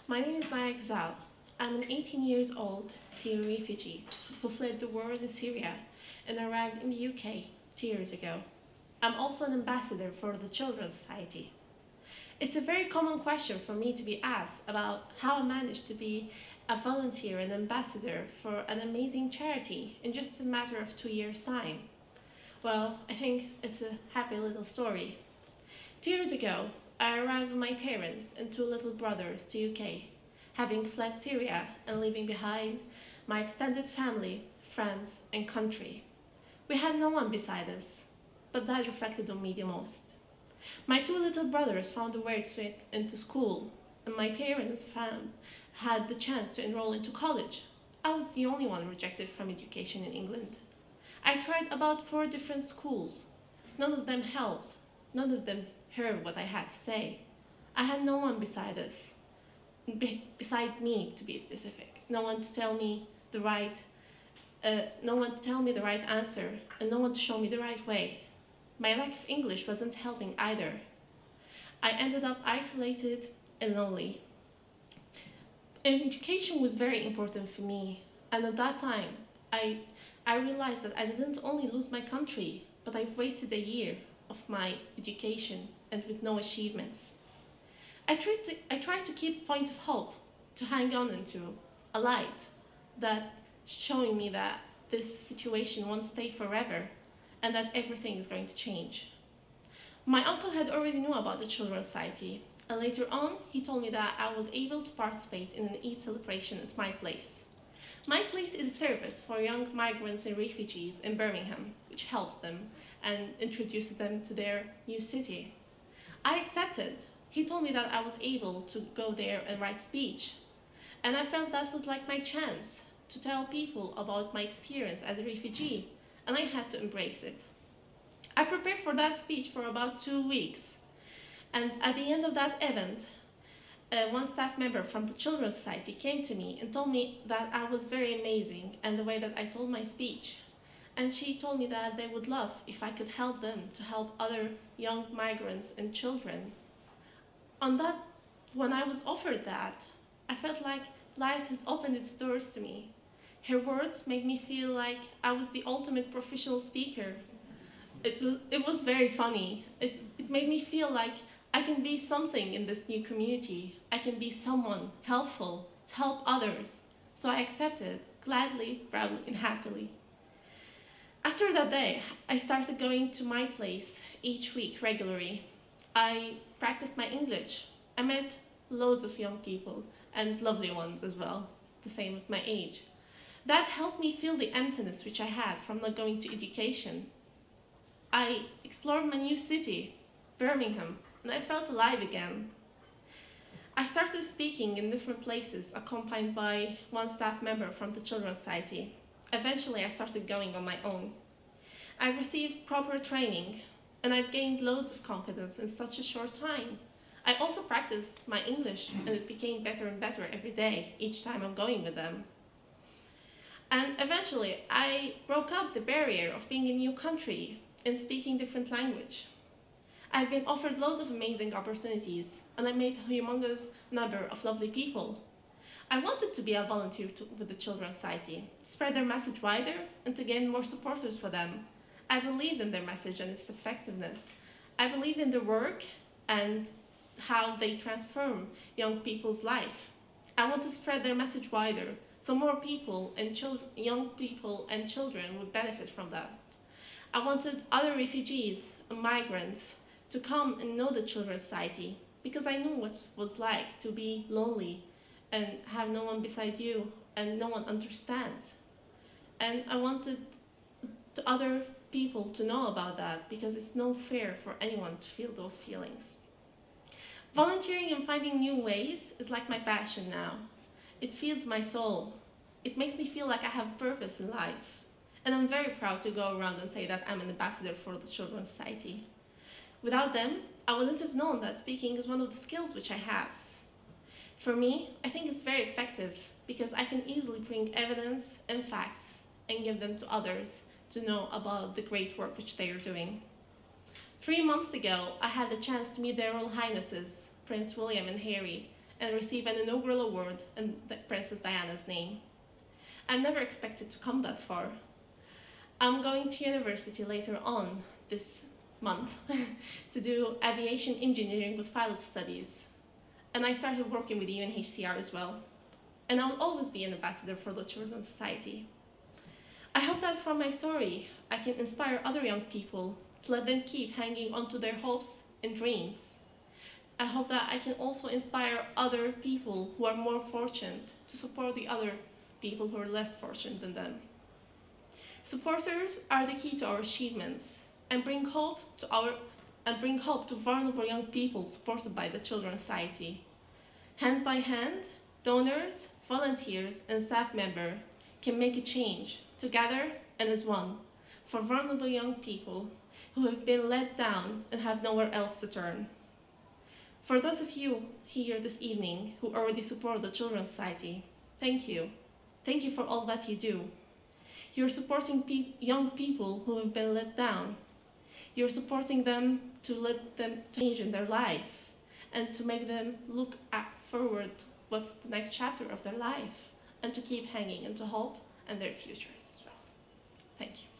My name is Maya Ghazal. I'm an 18 years old Syrian refugee who fled the war in Syria and arrived in the UK 2 years ago. I'm also an ambassador for the Children's Society. It's a very common question for me to be asked about how I managed to be a volunteer and ambassador for an amazing charity in just a matter of 2 years' time. Well, I think it's a happy little story. 2 years ago, I arrived with my parents and two little brothers to UK, having fled Syria and leaving behind my extended family, friends, and country. We had no one beside us, but that reflected on me the most. My two little brothers found a way to get into school, and my parents had the chance to enroll into college. I was the only one rejected from education in England. I tried about 4 different schools. None of them helped. None of them heard what I had to say. I had no one beside us, beside me to be specific. No one to tell me the right answer, and no one to show me the right way. My lack of English wasn't helping either. I ended up isolated and lonely. And education was very important for me, and at that time, I realized that I didn't only lose my country, but I've wasted a year of my education and with no achievements. I tried to keep a point of hope, to hang on into a light that showing me that this situation won't stay forever and that everything is going to change. My uncle had already knew about the Children's Society, and later on he told me that I was able to participate in an Eid celebration at my place. My place is a service for young migrants and refugees in Birmingham, which helped them and introduced them to their new city. I accepted. He told me that I was able to go there and write speech, and I felt that was like my chance to tell people about my experience as a refugee, and I had to embrace it. I prepared for that speech for about 2 weeks, and at the end of that event, one staff member from the Children's Society came to me and told me that I was very amazing and the way that I told my speech. And she told me that they would love if I could help them to help other young migrants and children. When I was offered that, I felt like life has opened its doors to me. Her words made me feel like I was the ultimate professional speaker. It was very funny. It made me feel like I can be something in this new community. I can be someone helpful to help others. So I accepted, gladly, proudly, and happily. After that day, I started going to my place each week regularly. I practiced my English. I met loads of young people, and lovely ones as well, the same with my age. That helped me feel the emptiness which I had from not going to education. I explored my new city, Birmingham, and I felt alive again. I started speaking in different places, accompanied by one staff member from the Children's Society. Eventually, I started going on my own. I received proper training, and I've gained loads of confidence in such a short time. I also practiced my English, and it became better and better every day, each time I'm going with them. And eventually, I broke up the barrier of being in a new country and speaking different language. I've been offered loads of amazing opportunities, and I met a humongous number of lovely people. I wanted to be a volunteer with the Children's Society, spread their message wider, and to gain more supporters for them. I believed in their message and its effectiveness. I believed in their work and how they transform young people's life. I want to spread their message wider, so more people and young people and children would benefit from that. I wanted other refugees and migrants to come and know the Children's Society, because I knew what it was like to be lonely and have no one beside you and no one understands. And I wanted the other people to know about that, because it's no fair for anyone to feel those feelings. Volunteering and finding new ways is like my passion now. It feeds my soul. It makes me feel like I have purpose in life. And I'm very proud to go around and say that I'm an ambassador for the Children's Society. Without them, I wouldn't have known that speaking is one of the skills which I have. For me, I think it's very effective because I can easily bring evidence and facts and give them to others to know about the great work which they are doing. 3 months ago, I had the chance to meet their Royal Highnesses, Prince William and Harry, and receive an inaugural award in Princess Diana's name. I never expected to come that far. I'm going to university later on this month to do aviation engineering with pilot studies. And I started working with the UNHCR as well. And I will always be an ambassador for the Children's Society. I hope that from my story, I can inspire other young people to let them keep hanging onto their hopes and dreams. I hope that I can also inspire other people who are more fortunate to support the other people who are less fortunate than them. Supporters are the key to our achievements and bring hope to vulnerable young people supported by the Children's Society. Hand by hand, donors, volunteers, and staff members can make a change together and as one for vulnerable young people who have been let down and have nowhere else to turn. For those of you here this evening who already support the Children's Society, thank you. Thank you for all that you do. You're supporting young people who have been let down. You're supporting them to let them change in their life and to make them look forward what's the next chapter of their life and to keep hanging into hope and their futures as well. Thank you.